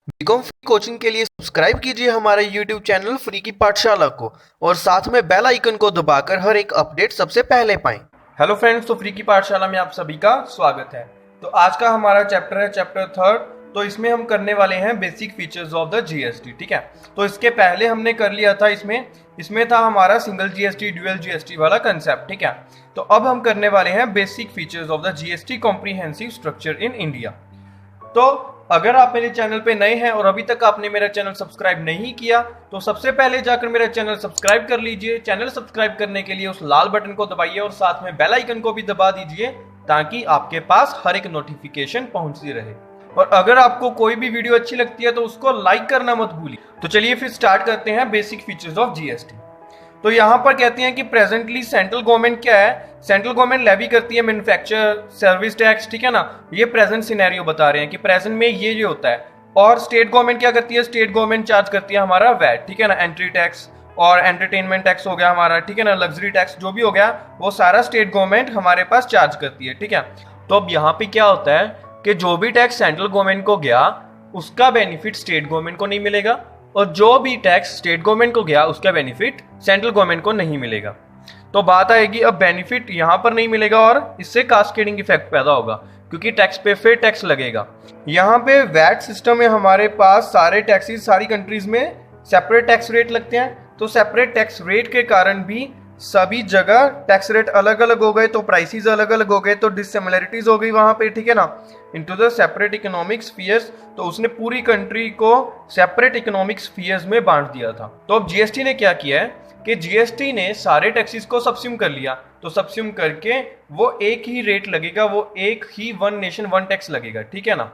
BCom free coaching के लिए subscribe कीजिए हमारे YouTube चैनल फ्री की पाठशाला को और साथ में बेल आइकन को दबाकर हर एक अपडेट सबसे पहले पाएं। हेलो फ्रेंड्स, तो फ्री की पाठशाला में आप सभी का स्वागत है। तो आज का हमारा चैप्टर है चैप्टर थर्ड। तो इसमें हम करने वाले हैं basic features of the GST. ठीक है, तो इसके पहले हमने कर लिया था इसमें था हमारा सिंगल जीएसटी ड्यूअल जीएसटी वाला कंसेप्ट। ठीक है, तो अब हम करने वाले हैं basic features of the GST comprehensive structure in India. तो अगर आप मेरे चैनल पे नए हैं और अभी तक आपने मेरा चैनल सब्सक्राइब नहीं किया तो सबसे पहले जाकर मेरा चैनल सब्सक्राइब कर लीजिए। चैनल सब्सक्राइब करने के लिए उस लाल बटन को दबाइए और साथ में बेल आइकन को भी दबा दीजिए ताकि आपके पास हर एक नोटिफिकेशन पहुंचती रहे। और अगर आपको कोई भी वीडियो अच्छी लगती है तो उसको लाइक करना मत भूलिए। तो चलिए फिर स्टार्ट करते हैं बेसिक फीचर्स ऑफ जीएसटी। तो यहाँ पर कहते हैं कि प्रेजेंटली सेंट्रल गवर्नमेंट क्या है, सेंट्रल गवर्नमेंट लेवी करती है मैन्युफैक्चर सर्विस टैक्स। ठीक है ना, ये प्रेजेंट सिनेरियो बता रहे हैं कि प्रेजेंट में ये होता है। और स्टेट गवर्नमेंट क्या करती है, स्टेट गवर्नमेंट चार्ज करती है हमारा वैट। ठीक है ना, एंट्री टैक्स और एंटरटेनमेंट टैक्स हो गया हमारा। ठीक है ना, लग्जरी टैक्स जो भी हो गया वो सारा स्टेट गवर्नमेंट हमारे पास चार्ज करती है। ठीक है, तो अब यहाँ पे क्या होता है कि जो भी टैक्स सेंट्रल गवर्नमेंट को गया उसका बेनिफिट स्टेट गवर्नमेंट को नहीं मिलेगा और जो भी टैक्स स्टेट गवर्नमेंट को गया उसका बेनिफिट सेंट्रल गवर्नमेंट को नहीं मिलेगा। तो बात आएगी अब बेनिफिट यहाँ पर नहीं मिलेगा और इससे कास्केडिंग इफेक्ट पैदा होगा क्योंकि टैक्स पे फिर टैक्स लगेगा। यहाँ पे वैट सिस्टम में हमारे पास सारे टैक्सेस सारी कंट्रीज में सेपरेट टैक्स रेट लगते हैं। तो सेपरेट टैक्स रेट के कारण भी सभी जगह टैक्स रेट अलग अलग हो गए, तो प्राइसेस अलग अलग हो गए, तो डिससिमिलरिटीज हो गई वहां पे। ठीक है ना, into the separate economic spheres. तो उसने पूरी कंट्री को सेपरेट इकोनॉमिक स्फीयर्स में बांट दिया था। तो अब जीएसटी ने क्या किया है कि जीएसटी ने सारे टैक्सेस को सबस्यूम कर लिया। तो सबस्यूम करके वो एक ही रेट लगेगा, वो एक ही वन नेशन वन टैक्स लगेगा। ठीक है ना,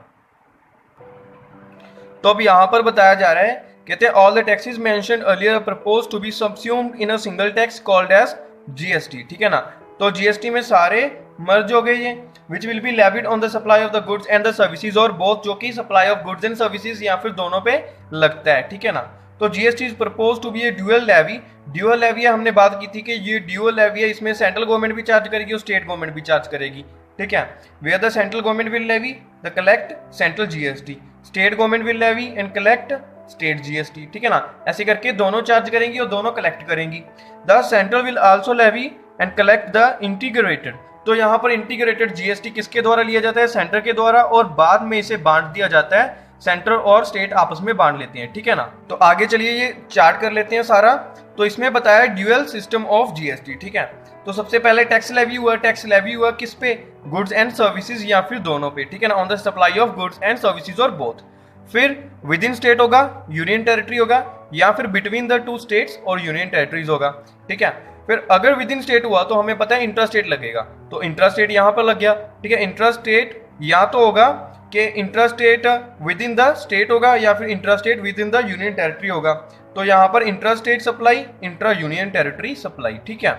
तो अब यहां पर बताया जा रहा है, कहते हैं all the taxes mentioned earlier propose to be subsumed in a single tax called as GST. ठीक है ना, तो जीएसटी में सारे मर्ज हो गए ये, which will be levied on the supply of the goods and the services, और बोथ जो कि supply of goods and services या फिर दोनों पे लगता है। ठीक है ना, तो GST is propose to be a dual levy. Dual levy हमने बात की थी कि ये ड्यूअल लेवी है, इसमें सेंट्रल गवर्नमेंट भी चार्ज करेगी और स्टेट गवर्नमेंट भी चार्ज करेगी। ठीक है, where the central government will levy the collect central GST, state government will levy and collect state GST. ठीक है ना, ऐसे करके दोनों चार्ज करेंगी और दोनों कलेक्ट करेंगी। The central will also levy and collect the integrated. तो यहाँ पर इंटीग्रेटेड जीएसटी किसके द्वारा लिया जाता है, सेंटर के द्वारा, और बाद में इसे बांट दिया जाता है, सेंटर और स्टेट आपस में बांट लेते हैं। ठीक है ना, तो आगे चलिए ये चार्ट कर लेते हैं सारा। तो इसमें बताया ड्यूअल सिस्टम ऑफ जीएसटी। ठीक है, तो सबसे पहले टैक्स लेवी हुआ। टैक्स लेवी हुआ किस पे, गुड्स एंड सर्विसेज या फिर दोनों पे। ठीक है ना, on the supply of goods and services और बोथ। फिर विद इन स्टेट होगा, यूनियन टेरिटरी होगा, या फिर बिटवीन द टू स्टेट्स और यूनियन टेरिटरीज होगा। ठीक है, फिर अगर विद इन स्टेट हुआ तो हमें पता है इंट्रा स्टेट लगेगा, तो इंट्रा स्टेट यहां पर लग गया। ठीक है, इंट्रा स्टेट या तो होगा कि intra state with in the state होगा या फिर intra state with in the union territory होगा। तो यहां पर intra state supply, intra union territory supply. ठीक है,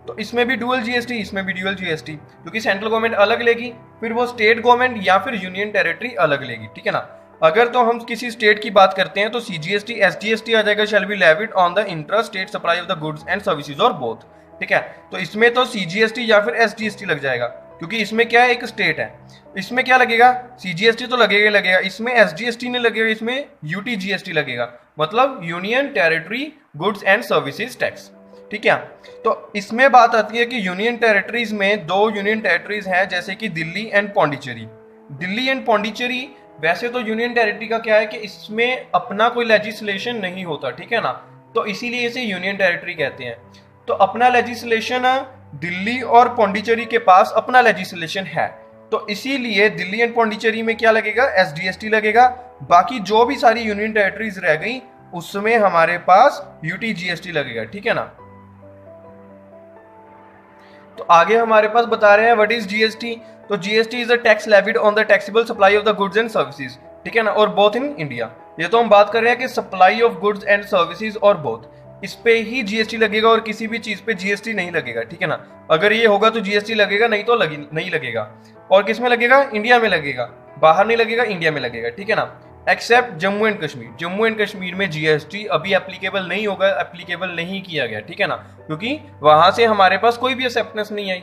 तो इसमें भी डुअल जीएसटी, इसमें भी डुअल जीएसटी, क्योंकि सेंट्रल गवर्नमेंट अलग लेगी, फिर वो स्टेट गवर्नमेंट या फिर यूनियन टेरिटरी अलग लेगी। ठीक है ना, अगर तो हम किसी स्टेट की बात करते हैं तो सीजीएसटी एसजीएसटी आ जाएगा, shall be levied on the intra state supply of the goods and services और बोथ। ठीक है, तो इसमें तो सीजीएसटी या फिर एसजीएसटी लग जाएगा क्योंकि इसमें क्या है, एक स्टेट है। इसमें क्या लगेगा, सीजीएसटी तो लगेगा, इसमें एसजीएसटी नहीं लगेगा, इसमें यूटीजीएसटी लगेगा, मतलब union territory goods and services tax. ठीक है, तो इसमें बात आती है कि यूनियन टेरिटरीज में दो यूनियन टेरिटरीज हैं, जैसे कि दिल्ली एंड पौंडीचेरी। दिल्ली एंड पौंडीचेरी, वैसे तो यूनियन टेरिटरी का क्या है कि इसमें अपना कोई लेजिस्लेशन नहीं होता। ठीक है ना, तो इसीलिए इसे यूनियन टेरिटरी कहते हैं। तो अपना लेजिस्लेशन दिल्ली और पौंडीचेरी के पास अपना लेजिस्लेशन है, तो इसीलिए दिल्ली एंड पौंडीचेरी में क्या लगेगा, एसडीएसटी लगेगा। बाकी जो भी सारी यूनियन टेरिटरीज रह गई उसमें हमारे पास यूटीजीएसटी लगेगा। ठीक है ना, तो आगे हमारे पास बता रहे हैं व्हाट इज जीएसटी। तो GST is a tax levied on the taxable supply of the goods and services. ठीक है ना, और बोथ इन इंडिया। ये तो हम बात कर रहे हैं कि supply of goods and services और बोथ, इस पे ही जीएसटी लगेगा और किसी भी चीज पे जीएसटी नहीं लगेगा। ठीक है ना, अगर ये होगा तो जीएसटी लगेगा, नहीं तो नहीं लगेगा। और किस में लगेगा, इंडिया में लगेगा, बाहर नहीं लगेगा, इंडिया में लगेगा। ठीक है ना, except Jammu and Kashmir. Jammu and Kashmir में जीएसटी अभी एप्लीकेबल नहीं होगा, एप्लीकेबल नहीं किया गया। ठीक है ना, क्योंकि वहां से हमारे पास कोई भी एक्सेप्टेंस नहीं आई।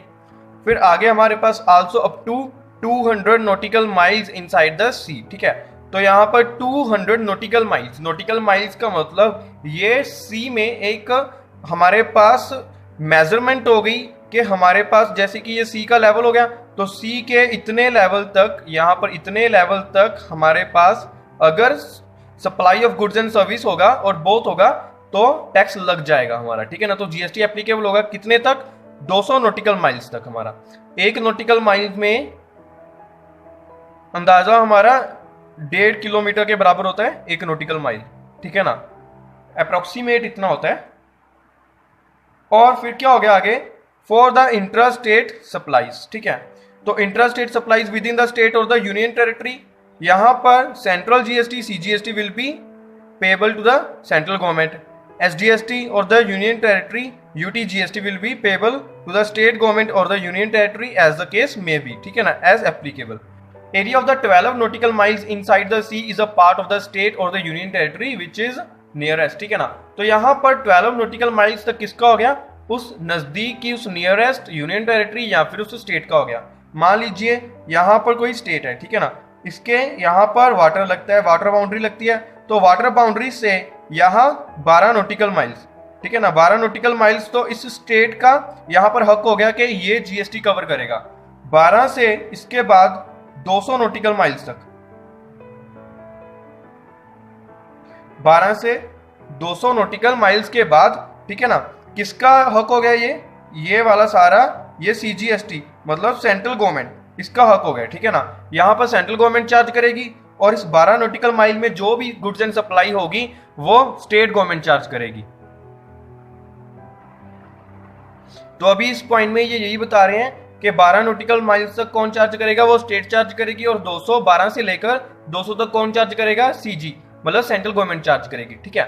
फिर आगे हमारे पास also up to 200 nautical miles inside the sea. ठीक है, तो यहाँ पर 200 नॉटिकल माइल्स, नॉटिकल माइल्स का मतलब ये सी में एक हमारे पास मेजरमेंट हो गई कि हमारे पास जैसे कि ये सी का लेवल हो गया, तो सी के इतने लेवल तक, यहाँ पर इतने लेवल तक हमारे पास अगर supply of goods and service होगा और बोथ होगा तो टैक्स लग जाएगा हमारा, ठीक है ना। तो जीएसटी एप्लीकेबल होगा कितने तक, 200 नॉटिकल माइल्स तक। हमारा एक नॉटिकल माइल में अंदाजा हमारा 1.5 किलोमीटर के बराबर होता है एक नॉटिकल माइल, ठीक है ना, अप्रोक्सीमेट इतना होता है। और फिर क्या हो गया आगे, for the intra state supplies, ठीक है। तो intra state supplies within the state और द यूनियन टेरिटरी, यहां पर central GST CGST will be payable to the central government, SGST और the union territory UTGST will be payable to the state government और the union territory as the case may be, ठीक है ना, as applicable. Area of the 12 nautical miles inside the C is a part of the state और the union territory which is nearest, ठीक है ना। तो यहाँ पर 12 नॉटिकल माइल्स तक किसका हो गया, उस नजदीक की, उस नियरेस्ट यूनियन टेरिटरी या फिर उस स्टेट का हो गया। मान लीजिए यहाँ पर कोई स्टेट है, ठीक है ना, इसके यहाँ पर वाटर लगता है, वाटर बाउंड्री लगती है, तो वाटर बाउंड्री से यहाँ 12 नॉटिकल माइल्स, ठीक है ना, 12 नॉटिकल माइल्स, तो इस स्टेट का यहाँ पर हक हो गया कि ये जीएसटी कवर करेगा। 12 से इसके बाद 200 नॉटिकल माइल्स तक, 12 से 200 नॉटिकल माइल्स के बाद, ठीक है ना, किसका हक हो गया, ये वाला सारा, ये सीजीएसटी मतलब सेंट्रल गवर्नमेंट, इसका हक हो गया, ठीक है ना। यहां पर सेंट्रल गवर्नमेंट चार्ज करेगी और इस 12 नॉटिकल माइल में जो भी गुड्स एंड सप्लाई होगी वो स्टेट गवर्नमेंट चार्ज करेगी। तो अभी इस पॉइंट में ये यही बता रहे हैं कि 12 नॉटिकल माइल्स तक कौन चार्ज करेगा, वो स्टेट चार्ज करेगी, और 212 से लेकर 200 तक कौन चार्ज करेगा, सीजी मतलब सेंट्रल गवर्नमेंट चार्ज करेगी, ठीक है।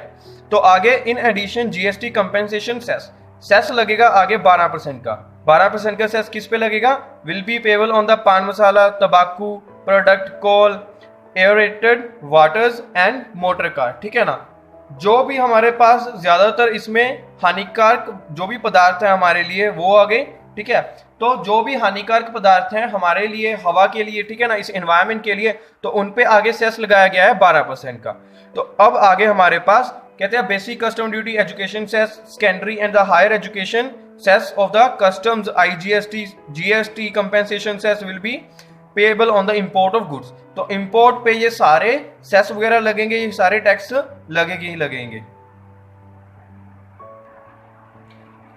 तो आगे in addition GST compensation cess लगेगा आगे 12% का। 12% का सेस किस पे लगेगा, will be payable on the pan masala, तंबाकू product, coal, aerated waters and motor car, ठीक है ना। जो भी हमारे पास ज्यादातर इसमें हानिकारक जो भी पदार्थ है हमारे लिए वो आ गए, ठीक है। तो जो भी हानिकारक पदार्थ हैं हमारे लिए, हवा के लिए, ठीक है ना, इस एनवायरमेंट के लिए, तो उन पे आगे सेस लगाया गया है 12% का। तो अब आगे हमारे पास कहते हैं basic custom duty, education cess, secondary and the higher education cess of the customs, IGST, GST compensation cess will be payable on the import of goods. तो इंपोर्ट पे ये सारे सेस वगैरह लगेंगे, ये सारे टैक्स लगेंगे ही लगेंगे।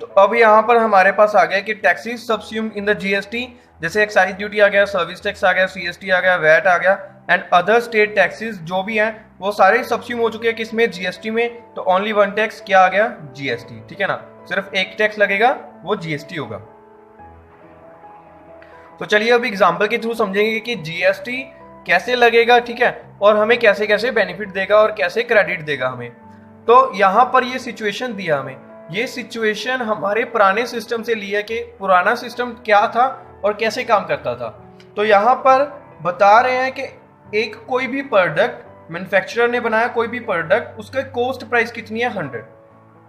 तो अब यहाँ पर हमारे पास आ गया कि टैक्सेस सबस्यूम्ड इन द जीएसटी, जैसे एक्साइज ड्यूटी आ गया, सर्विस टैक्स आ गया, सीएसटी आ गया, वैट आ गया, एंड अदर स्टेट टैक्सेस जो भी हैं वो सारे सबस्यूम हो चुके हैं किसमें, जीएसटी में। तो ओनली वन टैक्स क्या आ गया, जीएसटी, ठीक है ना, सिर्फ एक टैक्स लगेगा वो जीएसटी होगा। तो चलिए अब एग्जांपल के थ्रू समझेंगे कि जीएसटी कैसे लगेगा, ठीक है, और हमें कैसे कैसे बेनिफिट देगा और कैसे क्रेडिट देगा हमें। तो यहाँ पर ये सिचुएशन दिया हमें, ये सिचुएशन हमारे पुराने सिस्टम से लिया कि पुराना सिस्टम क्या था और कैसे काम करता था। तो यहाँ पर बता रहे हैं कि एक कोई भी प्रोडक्ट मैन्युफैक्चरर ने बनाया, कोई भी प्रोडक्ट, उसका कॉस्ट प्राइस कितनी है 100,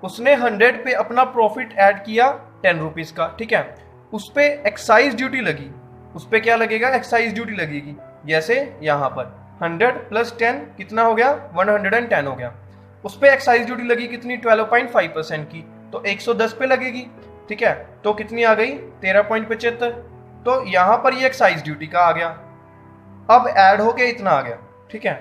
उसने 100 पे अपना प्रॉफिट ऐड किया 10 रुपीज का, ठीक है, उस पे एक्साइज ड्यूटी लगी, उस पे क्या लगेगा, एक्साइज ड्यूटी लगेगी। जैसे यहाँ पर 100 + 10 कितना हो गया, 110 हो गया। उस पे एक्साइज ड्यूटी लगी कितनी, 12.5% की, तो 110 पे लगेगी, ठीक है, तो कितनी आ गई, 13.75। तो यहाँ पर ये एक्साइज ड्यूटी का आ गया, अब ऐड होके इतना आ गया, ठीक है।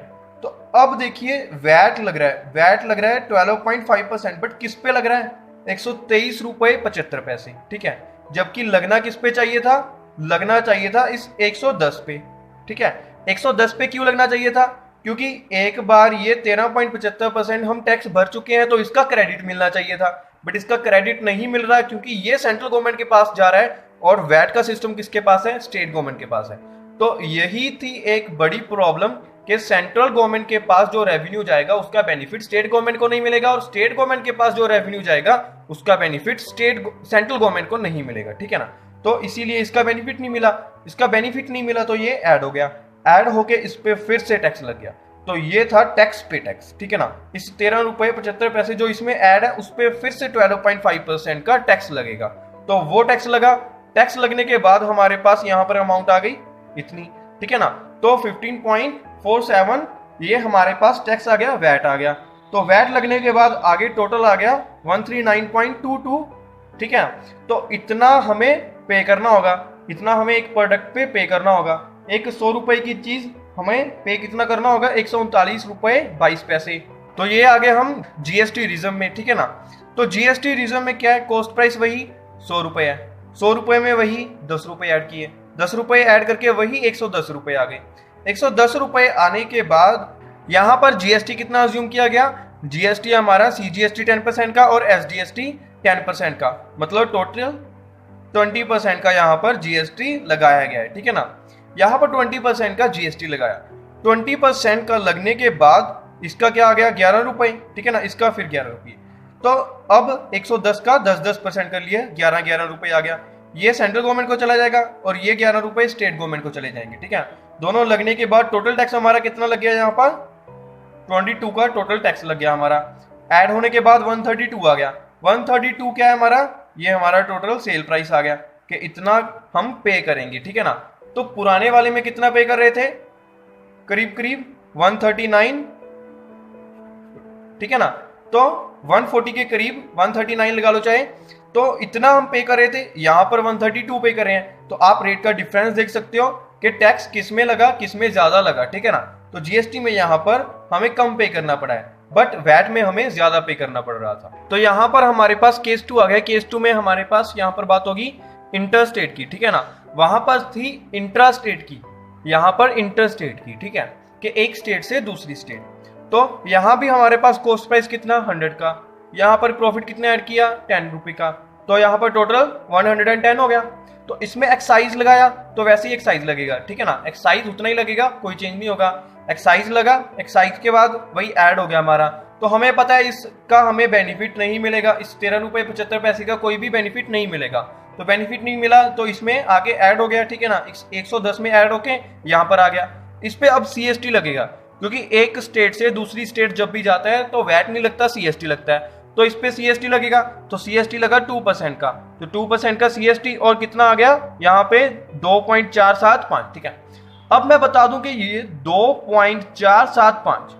तो अब देखिए वैट लग रहा है, वैट लग रहा है 12.5%, बट किस पे लग रहा है, 123 रुपये 75 पैसे, ठीक है, जबकि लगना किस पे चाहिए था, लगना चाहिए था इस 110 पे, ठीक है। 110 पे क्यों लगना चाहिए था, क्योंकि एक बार ये 13.75% हम टैक्स भर चुके हैं तो इसका क्रेडिट मिलना चाहिए था, बट इसका क्रेडिट नहीं मिल रहा क्योंकि ये सेंट्रल गवर्नमेंट के पास जा रहा है और वैट का सिस्टम किसके पास है, स्टेट गवर्नमेंट के पास है। तो यही थी एक बड़ी प्रॉब्लम कि सेंट्रल गवर्नमेंट के पास जो रेवेन्यू जाएगा उसका बेनिफिट स्टेट गवर्नमेंट को नहीं मिलेगा, और स्टेट गवर्नमेंट के पास जो रेवेन्यू जाएगा उसका बेनिफिट सेंट्रल गवर्नमेंट को नहीं मिलेगा, ठीक है ना। तो इसीलिए इसका बेनिफिट नहीं मिला, इसका बेनिफिट नहीं मिला तो ये ऐड हो गया, ऐड होके इस पे फिर से टैक्स लग गया। तो ये था टैक्स पे टैक्स, ठीक है ना। इस 13 रुपये 75 पैसे जो इसमें ऐड है उस पे फिर से 12.5% का टैक्स लगेगा। तो वो टैक्स लगा, टैक्स लगने के बाद हमारे पास यहाँ पर अमाउंट आ गई इतनी, ठीक है ना। तो 15.47 ये हमारे पास टैक्स आ गया, वैट आ गया। तो वैट लगने के बाद आगे टोटल आ गया 139.22, ठीक है। तो इतना हमें पे करना होगा, इतना हमें एक प्रोडक्ट पे करना होगा। एक 100 रुपए की चीज हमें पे कितना करना होगा, 139 रुपए 22 पैसे। तो ये आ गए हम जीएसटी रिज्म में, ठीक है ना। तो जीएसटी रिज्म में क्या है, कॉस्ट प्राइस वही 100 रुपए है, 100 रुपए में वही 10 रुपए ऐड किए, 10 रुपए ऐड करके वही 110 रुपए आ गए। 110 रुपए आने के बाद यहाँ पर जीएसटी कितना अज्यूम किया गया, जीएसटी हमारा सीजीएसटी 10% का और एसडीएसटी 10% का, मतलब टोटल 20% का यहाँ पर जीएसटी लगाया गया है, ठीक है ना। यहाँ पर 20% का जीएसटी लगाया, 20% का लगने के बाद इसका क्या आ गया, 11 रुपए, ठीक है ना, इसका फिर 11 रुपये। तो अब 110 का 10% कर लिया, 11 रुपए आ गया। ये सेंट्रल गवर्नमेंट को चला जाएगा और ये 11 रुपए स्टेट गवर्नमेंट को चले जाएंगे, ठीक है। दोनों लगने के बाद टोटल टैक्स हमारा कितना लग गया, यहाँ पर 22 का टोटल टैक्स लग गया हमारा। ऐड होने के बाद 132 आ गया। 132 क्या है हमारा, ये हमारा टोटल सेल प्राइस आ गया कि इतना हम पे करेंगे, ठीक है ना। तो पुराने वाले में कितना पे कर रहे थे, करीब करीब 139, ठीक है ना। तो 140 के करीब 139 लगा लो चाहे, तो इतना हम पे कर रहे थे, यहाँ पर 132 पे कर रहे हैं। तो आप रेट का डिफरेंस देख सकते हो कि टैक्स किस में लगा, किस में ज्यादा लगा, ठीक है ना। तो जीएसटी में यहाँ पर हमें कम पे करना पड़ा है, बट वैट में हमें ज्यादा पे करना पड़ रहा था। तो यहाँ पर हमारे पास केस 2 आ गया। केस 2 में हमारे पास यहाँ पर बात होगी इंटरस्टेट की, ठीक है ना। वहां पर थी इंट्रास्टेट की, यहाँ पर इंटरस्टेट की, ठीक है, कि एक स्टेट से दूसरी स्टेट। तो यहाँ भी हमारे पास कॉस्ट प्राइस कितना 100 का, यहाँ पर प्रॉफिट कितना ऐड किया 10 रुपए का, तो यहाँ पर टोटल 110 हो गया। तो इसमें एक्साइज लगाया तो वैसे ही एक्साइज लगेगा, ठीक है ना, एक्साइज उतना ही लगेगा, कोई चेंज नहीं होगा। एक्साइज लगा, एक्साइज के बाद वही ऐड हो गया हमारा। तो हमें पता है इसका हमें बेनिफिट नहीं मिलेगा, इस 13 रुपए 75 पैसे का कोई भी बेनिफिट नहीं मिलेगा। तो बेनिफिट नहीं मिला तो इसमें आगे ऐड हो गया, ठीक है ना, 110 में ऐड होके यहाँ पर आ गया। इस पे अब सीएसटी लगेगा, क्योंकि एक स्टेट से दूसरी स्टेट जब भी जाता है तो वैट नहीं लगता, सीएसटी लगता है। तो इस पे सीएसटी लगेगा, तो सीएसटी लगा 2% का, तो 2% का सीएसटी और कितना आ गया यहाँ पे 2.475, ठीक है। अब मैं बता दूं कि ये 2.475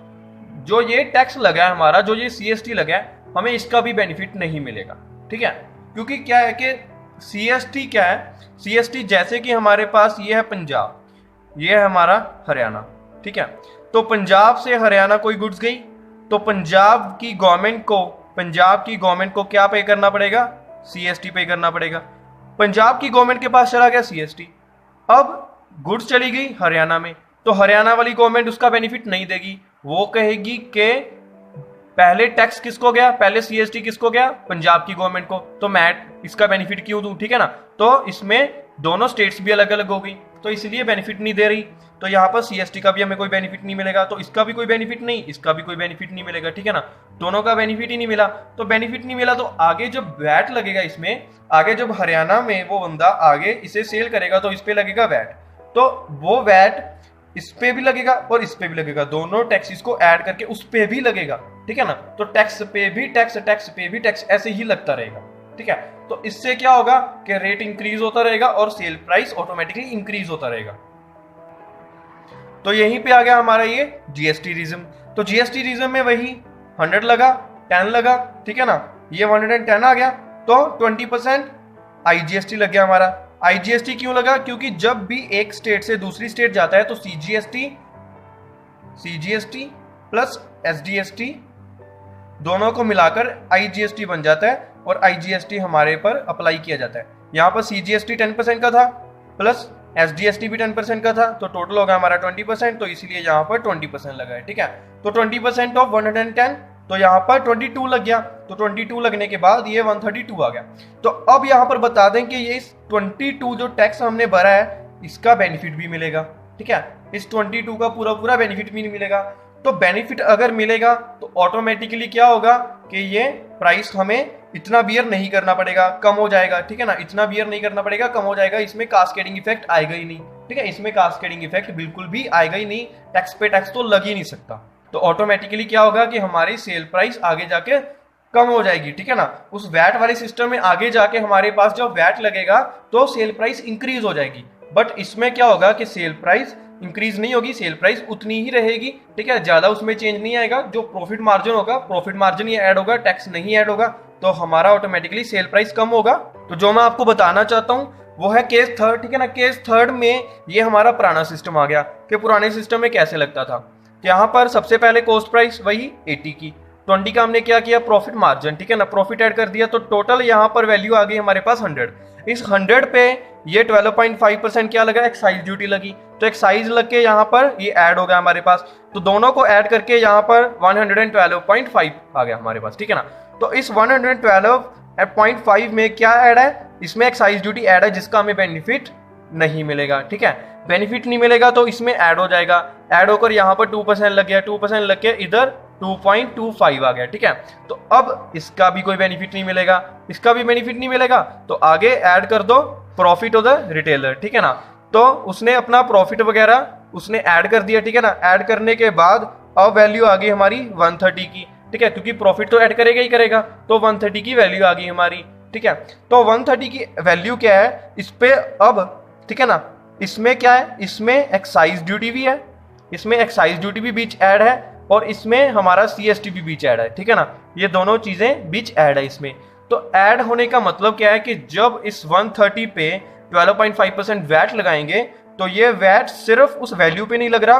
जो ये टैक्स लगा है हमारा, जो ये सीएसटी लगा है, हमें इसका भी बेनिफिट नहीं मिलेगा, ठीक है। क्योंकि क्या है कि सीएसटी क्या है, सीएसटी जैसे कि हमारे पास ये है पंजाब, ये है हमारा हरियाणा, ठीक है। तो पंजाब से हरियाणा कोई गुड्स गई तो पंजाब की गवर्नमेंट को क्या पे करना पड़ेगा, सीएसटी पे करना पड़ेगा। पंजाब की गवर्नमेंट के पास चला गया सीएसटी, अब गुड्स चली गई हरियाणा में, तो हरियाणा वाली गवर्नमेंट उसका बेनिफिट नहीं देगी, वो कहेगी कि पहले टैक्स किसको गया, पहले सीएसटी किसको गया, पंजाब की गवर्नमेंट को, तो मैं इसका बेनिफिट क्यों दूं, ठीक है ना। तो इसमें दोनों स्टेट्स भी अलग अलग हो गई, तो इसलिए बेनिफिट नहीं दे रही। तो यहाँ पर सीएसटी का भी हमें कोई बेनिफिट नहीं मिलेगा, तो इसका भी कोई बेनिफिट नहीं, इसका भी कोई बेनिफिट नहीं मिलेगा, ठीक है ना। दोनों का बेनिफिट ही नहीं मिला, तो बेनिफिट नहीं मिला तो आगे जब वैट लगेगा इसमें, आगे जब हरियाणा में वो बंदा आगे इसे सेल करेगा तो इस पे लगेगा वैट, तो वो वैट इस पे भी लगेगा और इस पे भी लगेगा, दोनों टैक्सेस को ऐड करके उस पे भी लगेगा, ठीक है ना। तो टैक्स पे भी टैक्स, टैक्स पे भी टैक्स, ऐसे ही लगता रहेगा, ठीक है। तो इससे क्या होगा कि रेट इंक्रीज होता रहेगा और सेल प्राइस ऑटोमेटिकली इंक्रीज होता रहेगा। तो यहीं पे आ गया हमारा ये जीएसटी रिज्म। तो जीएसटी रिज्म में वही 100 लगा, 10 लगा, ठीक है ना, ये 110 आ गया, तो 20% आईजीएसटी लग गया हमारा। आईजीएसटी क्यों लगा, क्योंकि जब भी एक स्टेट से दूसरी स्टेट जाता है तो सीजीएसटी प्लस एसडीएसटी दोनों को मिलाकर आईजीएसटी बन जाता है और आईजीएसटी हमारे पर अप्लाई किया जाता है। यहाँ पर सीजीएसटी 10% का था प्लस एसडीएसटी भी 10% का था, तो टोटल होगा हमारा 20%, तो इसलिए यहाँ पर 20% लगा है, ठीक है। तो 20% ऑफ 110, तो यहाँ पर 22 लग गया, तो 22 लगने के बाद ये 132 आ गया। तो अब यहाँ पर बता दें कि ये इस 22 जो टैक्स हमने भरा है इसका बेनिफिट भी मिलेगा, ठीक है। इस 22 का पूरा बेनिफिट भी नहीं मिलेगा। तो बेनिफिट अगर मिलेगा तो ऑटोमेटिकली क्या होगा कि ये प्राइस हमें इतना बियर नहीं करना पड़ेगा, कम हो जाएगा, ठीक है ना। इतना बियर नहीं करना पड़ेगा, कम हो जाएगा, इसमें कास्केडिंग इफेक्ट आएगा ही नहीं, ठीक है। इसमें कास्केडिंग इफेक्ट बिल्कुल भी आएगा ही नहीं, टैक्स पे टैक्स तो लग ही नहीं सकता। तो ऑटोमेटिकली क्या होगा कि हमारी सेल प्राइस आगे जाके कम हो जाएगी, ठीक है ना। उस वैट वाले सिस्टम में आगे जाके हमारे पास जब वैट लगेगा तो सेल प्राइस इंक्रीज हो जाएगी, बट इसमें क्या होगा कि सेल प्राइस इंक्रीज नहीं होगी, सेल प्राइस उतनी ही रहेगी, ठीक है, ज्यादा उसमें चेंज नहीं आएगा। जो प्रॉफिट मार्जिन होगा, प्रॉफिट मार्जिन ये ऐड होगा, टैक्स नहीं ऐड होगा, तो हमारा ऑटोमेटिकली सेल प्राइस कम होगा। तो जो मैं आपको बताना चाहता हूँ वो है केस थर्ड, ठीक है ना। केस थर्ड में ये हमारा पुराना सिस्टम आ गया कि पुराने सिस्टम में कैसे लगता था। यहाँ पर सबसे पहले कॉस्ट प्राइस वही 80 की, 20 का हमने क्या किया, प्रॉफिट मार्जिन, ठीक है ना, प्रॉफिट ऐड कर दिया, तो टोटल यहाँ पर वैल्यू आ गई हमारे पास 100। इस 100 पे ये 12.5% क्या लगा, एक्साइज ड्यूटी लगी, तो एक्साइज लग के यहाँ पर ये ऐड हो गया हमारे पास, तो दोनों को ऐड करके यहाँ पर 112.5 आ गया हमारे पास, ठीक है ना। तो इस 112.5 में क्या ऐड है, इसमें एक्साइज ड्यूटी ऐड है जिसका हमें बेनिफिट नहीं मिलेगा, ठीक है, बेनिफिट नहीं मिलेगा तो इसमें ऐड हो जाएगा, ऐड होकर यहाँ पर 2% लग गया, 2% लग के इधर 2.25 आ गया, ठीक है। तो अब इसका भी कोई बेनिफिट नहीं मिलेगा, इसका भी बेनिफिट नहीं मिलेगा, तो आगे ऐड कर दो प्रॉफिट ऑफ द रिटेलर, ठीक है ना। तो उसने अपना प्रॉफिट वगैरह उसने ऐड कर दिया, ठीक है ना। ऐड करने के बाद अब वैल्यू आ गई हमारी 130 की, ठीक है, क्योंकि प्रॉफिट तो ऐड करेगा ही करेगा, तो 130 की वैल्यू आ गई हमारी, ठीक है। तो 130 की वैल्यू क्या है इस पे अब, ठीक है ना। इसमें क्या है, इसमें एक्साइज ड्यूटी भी है, इसमें एक्साइज ड्यूटी भी बीच ऐड है, और इसमें हमारा CST भी बीच ऐड है, ठीक है ना। ये दोनों चीजें बीच ऐड है इसमें। तो ऐड होने का मतलब क्या है कि जब इस 130 पे 12.5% वैट लगाएंगे तो ये वैट सिर्फ उस वैल्यू पे नहीं लग रहा,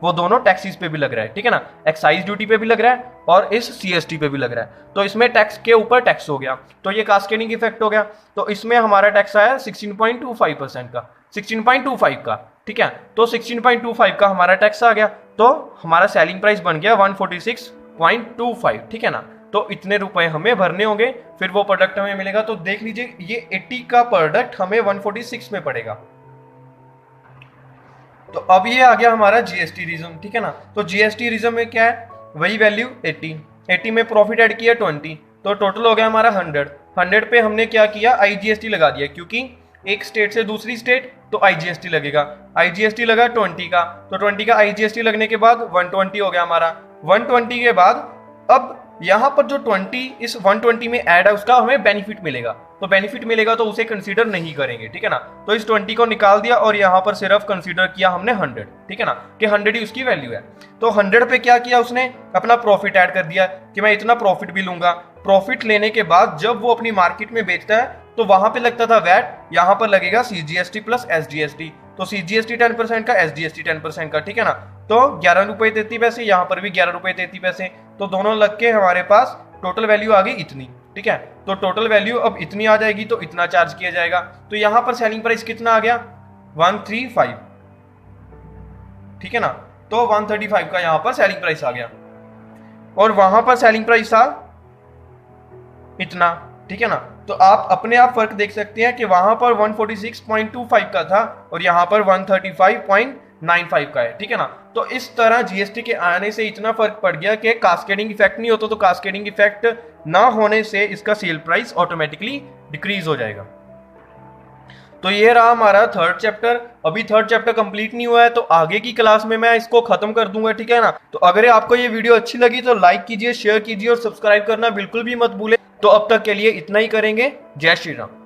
वो दोनों टैक्सेस पे भी लग रहा है, ठीक है ना। एक्साइज ड्यूटी पे भी लग रहा है और इस CST पे भी लग रहा है, तो इसमें टैक्स के ऊपर टैक्स हो गया, तो ये कास्केडिंग इफेक्ट हो गया। तो इसमें हमारा टैक्स आया 16.25% का, 16.25 का, ठीक है। तो 16.25 का हमारा टैक्स आ गया, तो हमारा सेलिंग प्राइस बन गया 146.25, ठीक है ना। तो इतने रुपए हमें भरने होंगे, फिर वो प्रोडक्ट हमें मिलेगा। तो देख लीजिए ये 80 का प्रोडक्ट हमें 146 में पड़ेगा। तो अब ये आ गया हमारा GST रीजन, ठीक है ना। तो GST रीजन में क्या है, वही वैल्यू 80 में प्रॉफिट ऐड किया 20, तो टोटल हो गया हमारा 100 पे हमने क्या किया, IGST लगा दिया, क्योंकि एक स्टेट से दूसरी स्टेट तो IGST लगेगा, IGST लगा 20 का, तो 20 का IGST लगने के बाद 120 हो गया हमारा। 120 के बाद अब यहाँ पर जो 20 इस 120 में ऐड है उसका हमें बेनिफिट मिलेगा, तो बेनिफिट मिलेगा तो उसे कंसीडर नहीं करेंगे, ठीक है ना। तो इस 20 को निकाल दिया और यहाँ पर सिर्फ कंसीडर किया हमने 100, ठीक है ना, कि 100 ही उसकी वैल्यू है। तो 100 पे क्या किया उसने, अपना प्रॉफिट ऐड कर दिया कि मैं इतना प्रॉफिट भी लूंगा। प्रॉफिट लेने के बाद जब वो अपनी मार्केट में बेचता है तो वहां पे लगता था वैट, यहाँ पर लगेगा CGST प्लस SGST, तो CGST 10% का, SGST 10% का, ठीक है ना। तो 11 रुपए 33 पैसे, यहाँ पर भी 11 रुपए 33 पैसे, तो दोनों लग के हमारे पास टोटल वैल्यू आ गई इतनी, ठीक है। तो टोटल वैल्यू अब इतनी आ जाएगी, तो इतना चार्ज किया जाएगा। तो यहाँ पर सेलिंग प्राइस कितना आ गया, 135, ठीक है ना। तो 135 का यहाँ पर सेलिंग प्राइस आ गया, और वहां पर सेलिंग प्राइस था इतना, ठीक है ना। तो आप अपने आप फर्क देख सकते हैं कि वहां पर 146.25 का था और यहाँ पर 135.95 का है, ठीक है ना। तो इस तरह GST के आने से इतना फर्क पड़ गया कि कास्केडिंग इफेक्ट नहीं होता, तो कास्केडिंग इफेक्ट ना होने से इसका सेल प्राइस ऑटोमेटिकली डिक्रीज हो जाएगा। तो ये रहा हमारा थर्ड चैप्टर। अभी थर्ड चैप्टर कंप्लीट नहीं हुआ है, तो आगे की क्लास में मैं इसको खत्म कर दूंगा, ठीक है ना। तो अगर आपको ये वीडियो अच्छी लगी तो लाइक कीजिए, शेयर कीजिए और सब्सक्राइब करना बिल्कुल भी मत भूलें। तो अब तक के लिए इतना ही करेंगे। जय श्री राम।